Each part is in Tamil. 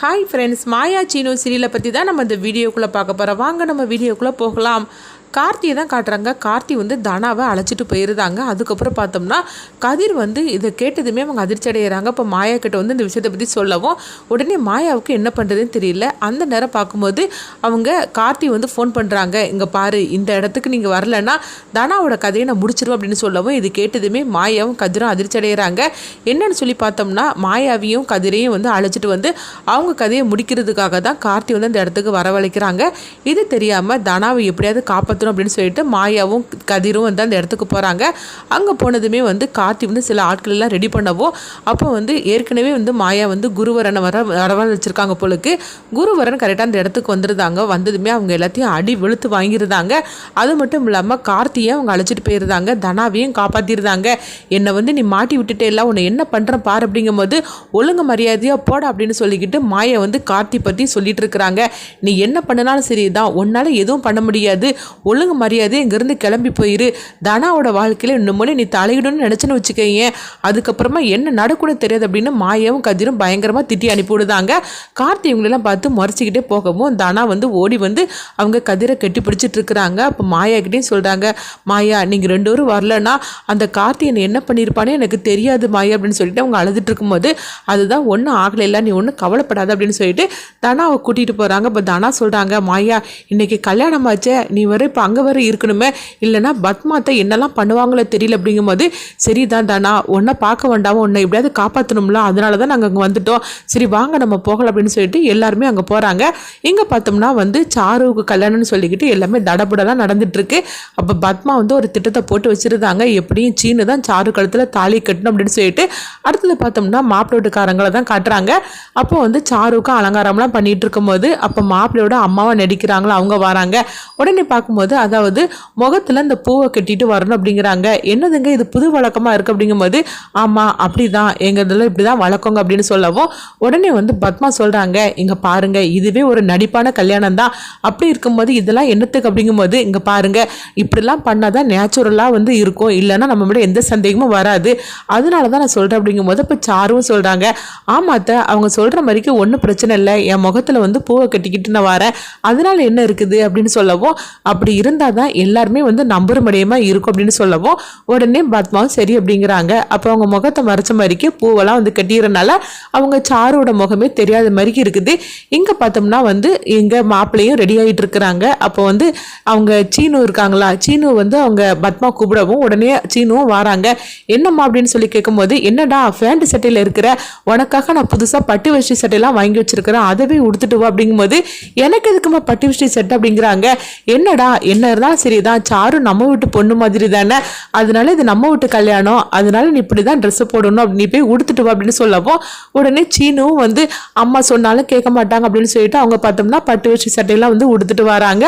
ஹாய் ஃப்ரெண்ட்ஸ், மாயா சீனு சீரியலை பற்றி தான் நம்ம இந்த வீடியோக்குள்ளே பார்க்க போகிறோம். வாங்க நம்ம வீடியோக்குள்ளே போகலாம். கார்த்தியை தான் காட்டுறாங்க. கார்த்தி வந்து தனாவை அழைச்சிட்டு போயிருந்தாங்க. அதுக்கப்புறம் பார்த்தோம்னா கதிர் வந்து இதை கேட்டதுமே அவங்க அதிர்ச்சி அடைகிறாங்க. இப்போ மாயா கிட்ட வந்து இந்த விஷயத்தை பற்றி சொல்லவும் உடனே மாயாவுக்கு என்ன பண்ணுறதுன்னு தெரியல. அந்த நேரம் பார்க்கும்போது அவங்க கார்த்தி வந்து ஃபோன் பண்ணுறாங்க. இங்கே பாரு, இந்த இடத்துக்கு நீங்கள் வரலைன்னா தனாவோட கதையை நான் முடிச்சிருவேன் அப்படின்னு சொல்லவும் இது கேட்டதுமே மாயாவும் கதிரும் அதிர்ச்சி அடைகிறாங்க. என்னன்னு சொல்லி பார்த்தோம்னா மாயாவையும் கதிரையும் வந்து அழைச்சிட்டு வந்து அவங்க கதையை முடிக்கிறதுக்காக தான் கார்த்தி வந்து அந்த இடத்துக்கு வரவழைக்கிறாங்க. இது தெரியாமல் தனாவை எப்படியாவது காப்பாற்ற அப்படின்னு சொல்லிட்டு மாயாவும் கதிரும் வந்து அந்த இடத்துக்கு போகிறாங்க. அங்கே போனதுமே வந்து கார்த்தி வந்து சில ஆட்கள் எல்லாம் ரெடி பண்ணவோ அப்போ வந்து ஏற்கனவே வந்து மாயா வந்து குருவரனை வரவழைச்சிருக்காங்க போலுக்கு. குருவரன் கரெக்டாக அந்த இடத்துக்கு வந்துருந்தாங்க. வந்ததுமே அவங்க எல்லாத்தையும் அடி வெளுத்து வாங்கியிருந்தாங்க. அது மட்டும் இல்லாமல் கார்த்தியை அவங்க அழைச்சிட்டு போயிருந்தாங்க. தனாவையும் காப்பாற்றிருந்தாங்க. என்னை வந்து நீ மாட்டி விட்டுட்டே இல்லை, உன்னை என்ன பண்ணுறேன் பார் அப்படிங்கும் போது ஒழுங்கு மரியாதையாக போட அப்படின்னு சொல்லிக்கிட்டு மாயா வந்து கார்த்தி பற்றி சொல்லிட்டு இருக்கிறாங்க. நீ என்ன பண்ணினாலும் சரி தான், உன்னால் எதுவும் பண்ண முடியாது, ஒழுங்கு மரியாதை இங்கேருந்து கிளம்பி போயிரு. தனாவோட வாழ்க்கையில் இன்னும் மொழி நீ தலையிடணும்னு நினச்சின்னு வச்சுக்கோங்க, அதுக்கப்புறமா என்ன நடக்கும்னு தெரியாது அப்படின்னு மாயாவும் கதிரும் பயங்கரமாக திட்டி அனுப்பிவிடுதாங்க. கார்த்தி இவங்களெல்லாம் பார்த்து முறைச்சிக்கிட்டே போகவும் தனா வந்து ஓடி வந்து அவங்க கதிரை கட்டி பிடிச்சிட்டு இருக்கிறாங்க. அப்போ மாயாக்கிட்டையும் சொல்கிறாங்க, மாயா நீங்கள் 2 பேரும் வரலன்னா அந்த கார்த்தி என்னை என்ன பண்ணியிருப்பானே எனக்கு தெரியாது மாயா அப்படின்னு சொல்லிட்டு அவங்க அழுதுட்டு இருக்கும்போது அதுதான் ஒன்றும் ஆகலைல்ல, நீ ஒன்றும் கவலைப்படாத அப்படின்னு சொல்லிட்டு தனாவை கூட்டிகிட்டு போகிறாங்க. இப்போ தனா சொல்கிறாங்க, மாயா இன்னைக்கு கல்யாணம் ஆச்சே, நீ வர இப்போ அங்கே வர இருக்கணுமே, இல்லைனா பத்மாத்தை என்னெல்லாம் பண்ணுவாங்களோ தெரியல அப்படிங்கும்போது சரிதான் தானா, உன்னை பார்க்க வேண்டாமல் உன்னை எப்படியாவது காப்பாற்றணும்ல, அதனால தான் நாங்கள் அங்கே வந்துட்டோம், சரி வாங்க நம்ம போகலாம் அப்படின்னு சொல்லிட்டு எல்லாருமே அங்கே போகிறாங்க. இங்கே பார்த்தோம்னா வந்து சாருவுக்கு கல்யாணம்னு சொல்லிக்கிட்டு எல்லாமே தடபுடலாம் நடந்துட்டுருக்கு. அப்போ பத்மா வந்து ஒரு திட்டத்தை போட்டு வச்சுருந்தாங்க. எப்படியும் சீனு தான் சாரு கழுத்தில் தாலி கட்டணும் அப்படின்னு சொல்லிட்டு அடுத்தது பார்த்தோம்னா மாப்பிள்ளோட்டுக்காரங்களை தான் காட்டுறாங்க. அப்போ வந்து சாருவுக்கு அலங்காரம்லாம் பண்ணிட்டு இருக்கும்போது அப்போ மாப்பிள்ளையோட அம்மாவை நடிக்கிறாங்களா அவங்க வராங்க. உடனே பார்க்கும்போது அதாவது முகத்தில் இந்த பூவை கட்டிட்டு வரணும் அப்படிங்கிறாங்க. என்னதுங்க இது புது வழக்கமாக இருக்குது அப்படிங்கும்போது ஆமாம் அப்படிதான் எங்கள் இதில் இப்படி தான் வழக்கங்க அப்படின்னு சொல்லவும் உடனே வந்து பத்மா சொல்கிறாங்க, இங்கே பாருங்க இதுவே ஒரு நடிப்பான கல்யாணம் தான், அப்படி இருக்கும்போது இதெல்லாம் என்னத்துக்கு அப்படிங்கும்போது இங்கே பாருங்க இப்படிலாம் பண்ணால் தான் நேச்சுரலாக வந்து இருக்கும், இல்லைன்னா நம்ம விட எந்த சந்தேகமும் வராது, அதனால தான் நான் சொல்கிறேன் அப்படிங்கும்போது இப்போ சாருவும் சொல்கிறாங்க, ஆமாத்த அவங்க சொல்கிற மாதிரிக்கு ஒன்றும் பிரச்சனை இல்லை, என் முகத்தில் வந்து பூவை கட்டிக்கிட்டு நான் வரேன், அதனால என்ன இருக்குது அப்படின்னு சொல்லவும் அப்படி இருந்தால் தான் எல்லாருமே வந்து நம்புற முடியுமா இருக்கும் அப்படின்னு சொல்லவும் உடனே பத்மாவும் சரி அப்படிங்கிறாங்க. அப்போ அவங்க முகத்தை மறைச்ச மாதிரிக்கு பூவெல்லாம் வந்து கட்டிடுறதுனால அவங்க சாரோட முகமே தெரியாத மாதிரிக்கு இருக்குது. இங்கே பார்த்தோம்னா வந்து எங்கள் மாப்பிள்ளையும் ரெடி ஆகிட்டு இருக்கிறாங்க. அப்போ வந்து அவங்க சீனு இருக்காங்களா, சீனு வந்து அவங்க பத்மா கூப்பிடவும் உடனே சீனுவும் வராங்க. என்னம்மா அப்படின்னு சொல்லி கேட்கும்போது என்னடா ஃபேண்ட் சட்டையில் இருக்கிற, உனக்காக நான் புதுசாக பட்டு வேஷ்டி சட்டையெல்லாம் வாங்கி வச்சிருக்கிறேன், அதவே உடுத்துட்டு வா அப்படிங்கும்போது எனக்கு எதுக்குமா பட்டு வேஷ்டி சட்டை அப்படிங்கிறாங்க. என்னடா என்ன இருந்தாலும் சரிதான், சாரு நம்ம வீட்டு பொண்ணு மாதிரி தானே, அதனால இது நம்ம வீட்டு கல்யாணம், அதனால நீ இப்படி தான் ட்ரெஸ் போடணும் அப்படின்னு போய் உடுத்துட்டு வா அப்படின்னு சொல்லவும் உடனே சீனுவும் வந்து அம்மா சொன்னாலும் கேட்க மாட்டாங்க அப்படின்னு சொல்லிட்டு அவங்க பார்த்தோம்னா பட்டு வேஷ்டி சட்டையெல்லாம் வந்து உடுத்துட்டு வராங்க.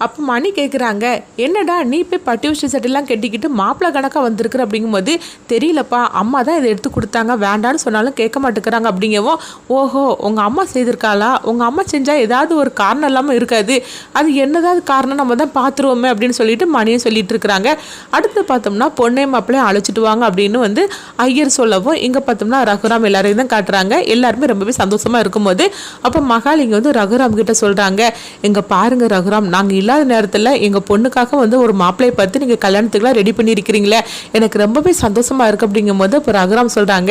அப்போ மணி கேட்குறாங்க, என்னடா நீ போய் பட்டு விஷய சட்டெல்லாம் கட்டிக்கிட்டு மாப்பிள்ளை கணக்காக வந்திருக்குற அப்படிங்கும்போது தெரியலப்பா, அம்மா தான் இதை எடுத்து கொடுத்தாங்க, வேண்டான்னு சொன்னாலும் கேட்க மாட்டேங்கிறாங்க அப்படிங்கவும் ஓஹோ உங்கள் அம்மா செய்திருக்காளா, உங்கள் அம்மா செஞ்சால் ஏதாவது ஒரு காரணம் இல்லாமல் இருக்காது, அது என்னதாவது காரணம் நம்ம தான் பார்த்துருவோமே அப்படின்னு சொல்லிட்டு மணியும் சொல்லிட்டு இருக்கிறாங்க. அடுத்து பார்த்தோம்னா பொண்ணே மாப்பிள்ளையும் அழைச்சிட்டு வாங்க அப்படின்னு வந்து ஐயர் சொல்லவும் இங்கே பார்த்தோம்னா ரகுராம் எல்லாரையும் தான் காட்டுறாங்க. எல்லாருமே ரொம்பவே சந்தோஷமாக இருக்கும்போது அப்போ மகாலிங்க வந்து ரகுராம் கிட்ட சொல்கிறாங்க, எங்கள் பாருங்க ரகுராம், நாங்கள் இல்லாத நேரத்தில் எங்கள் பொண்ணுக்காக வந்து ஒரு மாப்பிள்ளையை பார்த்து நீங்கள் கல்யாணத்துக்குலாம் ரெடி பண்ணியிருக்கிறீங்களே, எனக்கு ரொம்பவே சந்தோஷமாக இருக்குது அப்படிங்கும்போது இப்போ ரகுராம் சொல்கிறாங்க,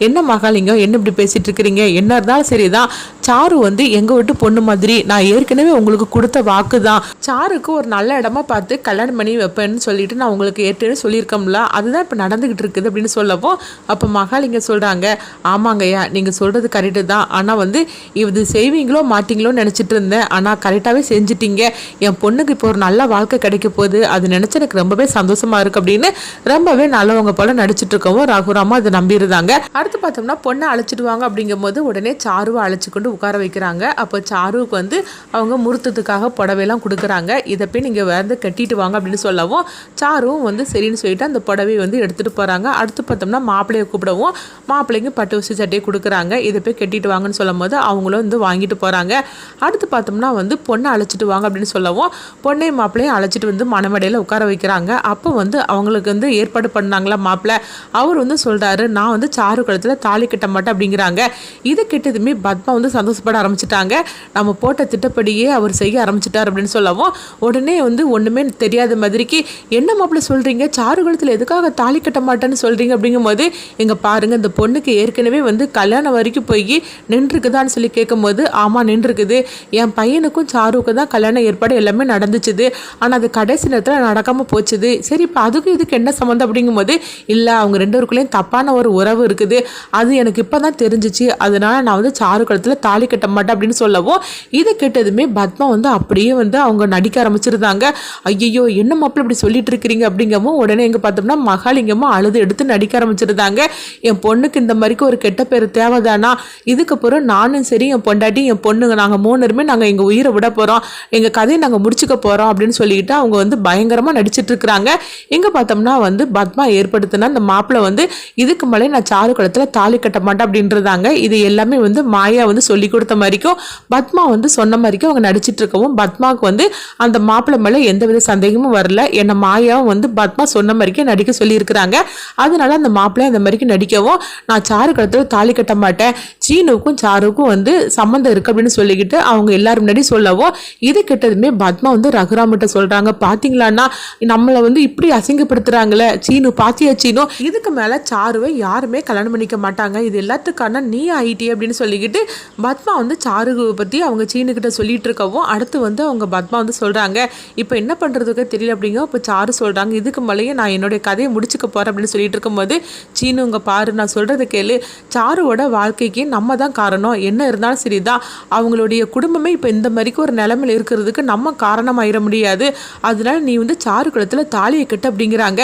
என்ன மகாலிங்கம் என்ன இப்படி பேசிகிட்டு இருக்கிறீங்க, என்ன இருந்தாலும் சரி தான், சாரு வந்து எங்கள் வீட்டு பொண்ணு மாதிரி, நான் ஏற்கனவே உங்களுக்கு கொடுத்த வாக்கு தான், சாருக்கு ஒரு நல்ல இடமா பார்த்து கல்யாணம் பண்ணி வைப்பேன்னு சொல்லிட்டு நான் உங்களுக்கு ஏற்கனவே சொல்லியிருக்கோம்ல, அதுதான் இப்போ நடந்துக்கிட்டு இருக்குது அப்படின்னு சொல்லவும் அப்போ மகாலிங்கம் சொல்கிறாங்க, ஆமாங்கய்யா நீங்கள் சொல்கிறது கரெக்டு தான், ஆனால் வந்து இது செய்வீங்களோ மாட்டிங்களோன்னு நினச்சிட்டு இருந்தேன், ஆனால் கரெக்டாகவே செஞ்சிட்டீங்க, என் பொண்ணுக்கு இப்போ ஒரு நல்ல வாழ்க்கை கிடைக்க போகுது, அது நினச்சி எனக்கு ரொம்பவே சந்தோஷமாக இருக்குது அப்படின்னு ரொம்பவே நல்லவங்க போல் நடிச்சிட்டு இருக்கவும் ரகுராமா அதை நம்பிடுறாங்க. அடுத்து பார்த்தோம்னா பொண்ணை அழைச்சிடுவாங்க அப்படிங்கும் போது உடனே சாருவை அழைச்சி கொண்டு உட்கார வைக்கிறாங்க. அப்போ சாருவுக்கு வந்து அவங்க முகூர்த்தத்துக்காக புடவையெல்லாம் கொடுக்குறாங்க. இதை போய் நீங்கள் வந்து கட்டிட்டு வாங்க அப்படின்னு சொல்லவும் சாருவும் வந்து சரின்னு சொல்லிட்டு அந்த புடவையை வந்து எடுத்துகிட்டு போகிறாங்க. அடுத்து பார்த்தோம்னா மாப்பிள்ளையை கூப்பிடவும் மாப்பிள்ளைங்க பட்டு வசி சட்டையை கொடுக்குறாங்க. இதை போய் கட்டிட்டு வாங்கன்னு சொல்லும் போது அவங்களும் வந்து வாங்கிட்டு போகிறாங்க. அடுத்து பார்த்தோம்னா வந்து பொண்ணை அழைச்சிட்டு வாங்க அப்படின்னு சொல்லவும் பொண்ணையும் மாப்பிள்ளையும் அழைச்சிட்டு வந்து மணமடையில் உட்கார வைக்கிறாங்க. அப்போ வந்து அவங்களுக்கு வந்து ஏற்பாடு பண்ணாங்களா மாப்பிள்ளை, அவர் வந்து சொல்கிறாரு, நான் வந்து சாரு கழுத்தில் தாலி கட்ட மாட்டேன் அப்படிங்கிறாங்க. இதை கிட்டதுமே பத்மா வந்து சந்தோஷப்பட ஆரம்பிச்சிட்டாங்க. நம்ம போட்ட திட்டப்படியே அவர் செய்ய ஆரம்பிச்சிட்டார் அப்படின்னு சொல்லவும் உடனே வந்து ஒன்றுமே தெரியாத மாதிரிக்கு என்ன மாப்பிள்ளை சொல்கிறீங்க, சாரு கழுத்தில் எதுக்காக தாலி கட்ட மாட்டேன்னு சொல்கிறீங்க அப்படிங்கும்போது இங்கே பாருங்கள் இந்த பொண்ணுக்கு ஏற்கனவே வந்து கல்யாணம் வரைக்கும் போய் நின்றுருக்குதான்னு சொல்லி கேட்கும்போது ஆமாம் நின்றுருக்குது. என் பையனுக்கும் சாருக்கும் தான் கல்யாணம் ஏற்பாடு எல்லாமே நடந்துச்சுது. ஆனால் அது கடைசி நேரத்தில் நடக்காமல் போச்சுது. சரி இப்போ அதுக்கும் இதுக்கு என்ன சம்மந்தம் அப்படிங்கும்போது இல்லை அவங்க ரெண்டு பேருக்குள்ளேயும் தப்பான ஒரு உறவு இருக்குது, அது எனக்கு இப்போ தான் தெரிஞ்சிச்சு, அதனால நான் வந்து சாரு கழுத்தில் தாலி கட்ட மாட்டேன் அப்படின்னு சொல்லவும் இதை கேட்டதுமே பத்மா வந்து அப்படியே வந்து அவங்க நடிக்க ஆரம்பிச்சிருந்தாங்க. ஐயோ என்ன மாப்பிள்ளை இப்படி சொல்லிட்டு இருக்கிறீங்க அப்படிங்கவும் உடனே எங்கே பார்த்தோம்னா மகாலிங்கமும் அழுது எடுத்து நடிக்க ஆரம்பிச்சிருந்தாங்க. என் பொண்ணுக்கு இந்த மாதிரிக்கு ஒரு கெட்ட பேர் தேவைதானா, இதுக்கப்புறம் நானும் சரி என் பொண்டாட்டி என் பொண்ணுங்க நாங்கள் 3 பேருமே நாங்கள் எங்கள் உயிரை விட போகிறோம், எங்கள் கதையை நாங்கள் முடிச்சுக்க போகிறோம் அப்படின்னு சொல்லிட்டு அவங்க வந்து பயங்கரமாக நடிச்சிட்டு இருக்கிறாங்க. எங்கே பார்த்தோம்னா வந்து பத்மா ஏற்படுத்தினா அந்த மாப்பிள்ளை வந்து இதுக்கு மேலே நான் சாரு கழுத்தில் தாலி கட்ட மாட்டேன் அப்படின்றதாங்க. இது எல்லாமே வந்து மாயா வந்து சொல்லி கொடுத்த மாதிரிக்கும் பத்மா வந்து சொன்ன மாதிரிக்கும் அவங்க நடிச்சிட்டு இருக்கவும் பத்மாவுக்கு வந்து அந்த மாப்பிள்ளை மேலே எந்தவித சந்தேகமும் வரல. என்ன மாயாவும் வந்து பத்மா சொன்ன மாதிரிக்கே நடிக்க சொல்லியிருக்கிறாங்க. அதனால அந்த மாப்பிள்ளை அந்த மாதிரிக்கு நடிக்கவும் நான் சாரு கழுத்தில் தாலி கட்ட மாட்டேன், சீனுக்கும் சாருக்கும் வந்து சம்மந்தம் இருக்கு அப்படின்னு சொல்லிக்கிட்டு அவங்க எல்லாரும் முன்னாடி சொல்லவும் இது கிட்டதுமே பத்மா வந்து ரகுராமிட்ட சொல்றாங்க, பாத்தீங்களான்னா நம்மளை வந்து இப்படி அசிங்கப்படுத்துறாங்களே சீனு, பாத்தியா சீனு, இதுக்கு மேல சாருவை யாருமே கல்யாணம் பண்ணிக்க மாட்டாங்க, இது எல்லாத்துக்கான நீ ஆயிட்டி அப்படின்னு சொல்லிக்கிட்டு பத்மா வந்து சாருவை பத்தி அவங்க சீனு கிட்ட சொல்லிட்டு இருக்கவும் அடுத்து வந்து அவங்க பத்மா வந்து சொல்றாங்க இப்போ என்ன பண்றதுக்கு தெரியல அப்படிங்க. இப்போ சாரு சொல்றாங்க இதுக்கு மேலேயே நான் என்னுடைய கதையை முடிச்சுக்க போறேன் அப்படின்னு சொல்லிட்டு இருக்கும்போது சீனு உங்க பாரு நான் சொல்றது கேளு, சாருவோட வாழ்க்கைக்கு நம்ம தான் காரணம், என்ன இருந்தாலும் சரிதான், அவங்களுடைய குடும்பமே இப்போ இந்த மாதிரிக்கு ஒரு நிலைமையில் இருக்கிறதுக்கு நம்ம காரணமாயிட முடியாது, அதனால நீ வந்து சாரு குளத்தில் தாலியை கட்டு அப்படிங்கிறாங்க.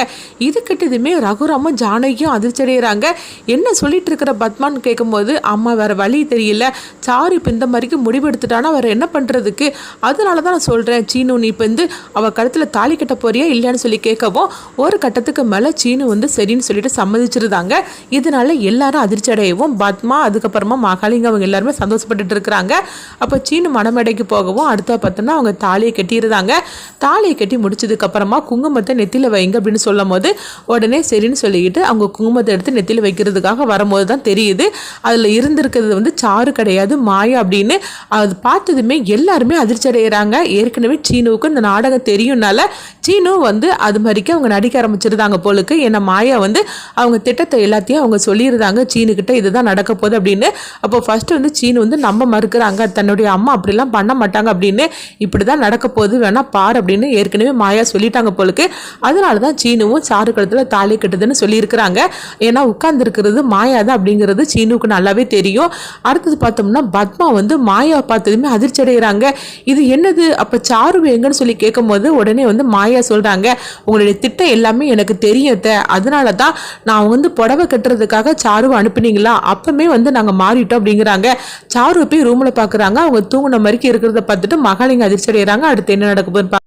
இது கட்டதுமே ரகுராமும் ஜானகியும் அதிர்ச்சி அடைகிறாங்க. என்ன சொல்லிட்டு இருக்கிற பத்மான்னு கேட்கும்போது அம்மா வேற வழி தெரியல, சாரு இப்போ இந்த மாதிரிக்கு முடிவெடுத்துட்டானா வேற என்ன பண்ணுறதுக்கு, அதனால தான் நான் சொல்கிறேன் சீனு நீ இப்போ வந்து அவள் கழுத்தில் தாலி கட்ட போறியா இல்லையான்னு சொல்லி கேட்கவும் ஒரு கட்டத்துக்கு மேலே சீனு வந்து சரின்னு சொல்லிட்டு சம்மதிச்சிருந்தாங்க. இதனால எல்லாரும் அதிர்ச்சி அடையவும் பத்மா அதுக்கப்புறமா மகாலிங்க அவங்க எல்லாருமே சந்தோஷப்பட்டுட்டு இருக்கிறாங்க. அப்போ சீனு மணமேடைக்கு போகவும் அடுத்த பார்த்தோன்னா அவங்க தாலியை கட்டியிருந்தாங்க. தாலியை கட்டி முடிச்சதுக்கு அப்புறமா குங்குமத்தை நெத்தியில் வைங்க அப்படின்னு சொல்லும் போது உடனே சரின்னு சொல்லிக்கிட்டு அவங்க குங்குமத்தை எடுத்து நெத்தியில் வைக்கிறதுக்காக வரும்போது தான் தெரியுது அதில் இருந்திருக்கிறது வந்து சாரு கிடையாது மாயா அப்படின்னு. அது பார்த்ததுமே எல்லாருமே அதிர்ச்சி அடைகிறாங்க. ஏற்கனவே சீனுவுக்கு இந்த நாடகம் தெரியும்னால சீனு வந்து அது மாதிரிக்கு அவங்க நடிக்க ஆரம்பிச்சிருந்தாங்க போலுக்கு. ஏன்னா மாயா வந்து அவங்க திட்டத்தை எல்லாத்தையும் அவங்க சொல்லியிருந்தாங்க சீனுக்கிட்ட இதுதான் நடக்க போகுது அப்படின்னு. அப்போ ஃபர்ஸ்ட் வந்து சீனு வந்து நம்ப மறுக்கிறாங்க, தன்னுடைய அம்மா அப்படிலாம் பண்ண மாட்டாங்க அப்படின்னு, இப்படி தான் நடக்க போகுது வேணா பார் அப்படின்னு ஏற்கனவே மாயா சொல்லிட்டாங்க போலுக்கு. அதனால தான் சீனுவும் சாரு கழுத்தில் தாலி கட்டுதுன்னு சொல்லியிருக்கிறாங்க. ஏன்னா உட்கார்ந்துருக்கிறது மாயா தான் அப்படிங்கிறது சீனுவுக்கு நல்லாவே தெரியும். அடுத்தது பார்த்தோம்னா பத்மா வந்து மாயா பார்த்ததுமே அதிர்ச்சி அடைகிறாங்க. இது என்னது அப்போ சாரு எங்கன்னு சொல்லி கேட்கும் போது உடனே வந்து மாயா சொல்கிறாங்க உங்களுடைய திட்டம் எல்லாமே எனக்கு தெரியும், அதனால தான் நான் வந்து புடவை கட்டுறதுக்காக சாருவை அனுப்புனீங்களா அப்பமே வந்து நாங்கள் மாறிட்டோம் அப்படிங்கிறாங்க. சாரு போய் ரூமில் பார்க்குறாங்க, அவங்க தூங்குன மாதிரி இருக்கிறத பார்த்துட்டு மகாலிங்க அதிர்ச்சி அடைகிறாங்க. அடுத்து என்ன நடக்க போகுது